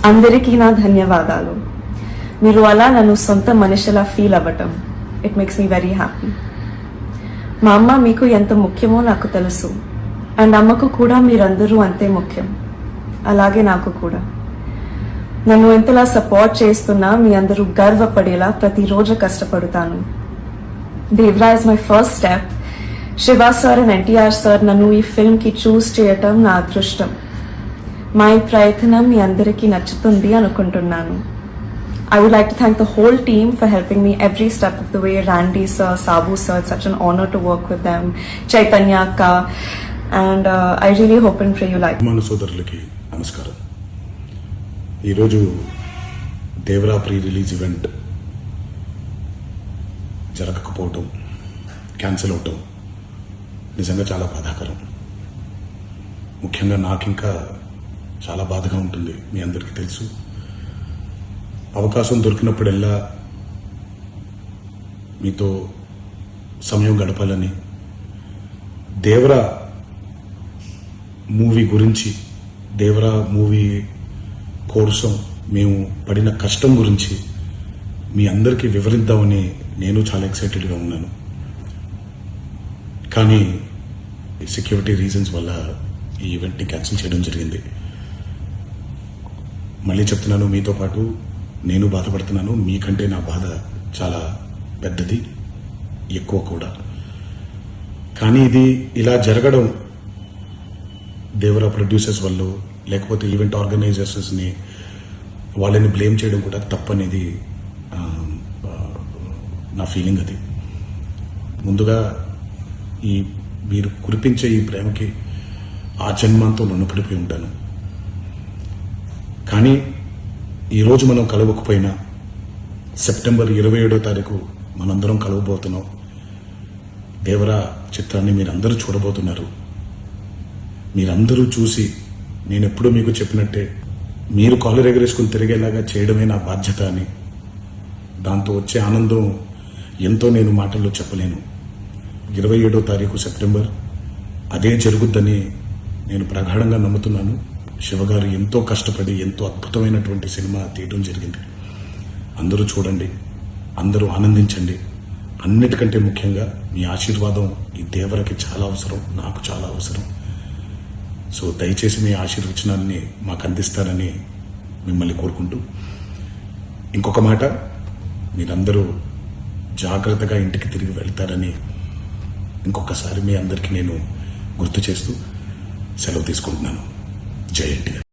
అందరికీ నా ధన్యవాదాలు. మీరు అలా నన్ను సొంత మనిషిలా ఫీల్ అవ్వటం it makes me very happy. మా అమ్మ మీకు ఎంత ముఖ్యమో నాకు తెలుసు, అండ్ అమ్మకు కూడా మీరందరూ అంతే ముఖ్యం, అలాగే నాకు కూడా. నన్ను ఎంతలా సపోర్ట్ చేస్తున్నా మీ అందరూ గర్వపడేలా ప్రతిరోజు కష్టపడతాను. Devara is my first step. Shiva sir and NTR sir నన్ను ఈ ఫిల్మ్కి చూస్ చేయటం నా అదృష్టం. మా ఈ ప్రయత్నం మీ అందరికీ నచ్చుతుంది అనుకుంటున్నాను. I would like to thank the whole team for helping me every step of the way. Randy sir, Sabu sir, it's such an honor to work with them. Chaitanya Akka, and I really hope and pray you like. మన సోదరులకి నమస్కారం. ఈరోజు Devara pre release event జరగకపోవటం, cancel అవటం నిజంగా చాలా బాధాకరం. ముఖ్యంగా నాకు ఇంకా చాలా బాధగా ఉంటుంది. మీ అందరికీ తెలుసు, అవకాశం దొరికినప్పుడల్లా మీతో సమయం గడపాలని, దేవరా మూవీ గురించి, దేవరా మూవీ కోసం మేము పడిన కష్టం గురించి మీ అందరికీ వివరిద్దామని నేను చాలా ఎక్సైటెడ్గా ఉన్నాను. కానీ సెక్యూరిటీ రీజన్స్ వల్ల ఈ ఈవెంట్ని క్యాన్సిల్ చేయడం జరిగింది. మళ్ళీ చెప్తున్నాను, మీతో పాటు నేను బాధపడుతున్నాను. మీకంటే నా బాధ చాలా పెద్దది, ఎక్కువ కూడా. కానీ ఇది ఇలా జరగడం దేవరా ప్రొడ్యూసర్స్ వల్ల, లేకపోతే ఈవెంట్ ఆర్గనైజర్స్ని వాళ్ళని బ్లేమ్ చేయడం కూడా తప్పనేది నా ఫీలింగ్. అది ముందుగా ఈ మీరు కురిపించే ఈ ప్రేమకి ఆ జన్మంతో రుణపడిపోయి ఉంటాను. కానీ ఈరోజు మనం కలవకపోయినా సెప్టెంబర్ 27వ తారీఖు మనందరం కలవబోతున్నాం. దేవరా చిత్రాన్ని మీరందరూ చూడబోతున్నారు. మీరందరూ చూసి, నేను ఎప్పుడూ మీకు చెప్పినట్టే, మీరు కాలర్ ఎగరేసుకుని తిరిగేలాగా చేయడమే నా బాధ్యత అని, దాంతో వచ్చే ఆనందం ఎంతో నేను మాటల్లో చెప్పలేను. 27వ తారీఖు సెప్టెంబర్ అదే జరుగుద్దని నేను ప్రగాఢంగా నమ్ముతున్నాను. శివగారు ఎంతో కష్టపడి ఎంతో అద్భుతమైనటువంటి సినిమా తీయడం జరిగింది. అందరూ చూడండి, అందరూ ఆనందించండి. అన్నిటికంటే ముఖ్యంగా మీ ఆశీర్వాదం ఈ దేవరకి చాలా అవసరం, నాకు చాలా అవసరం. సో దయచేసి మీ ఆశీర్వచనాన్ని మాకు అందిస్తారని మిమ్మల్ని కోరుకుంటూ, ఇంకొక మాట, మీరందరూ జాగ్రత్తగా ఇంటికి తిరిగి వెళ్తారని ఇంకొకసారి మీ అందరికీ నేను గుర్తు చేస్తూ సెలవు తీసుకుంటున్నాను. జై ఎన్టీఆర్.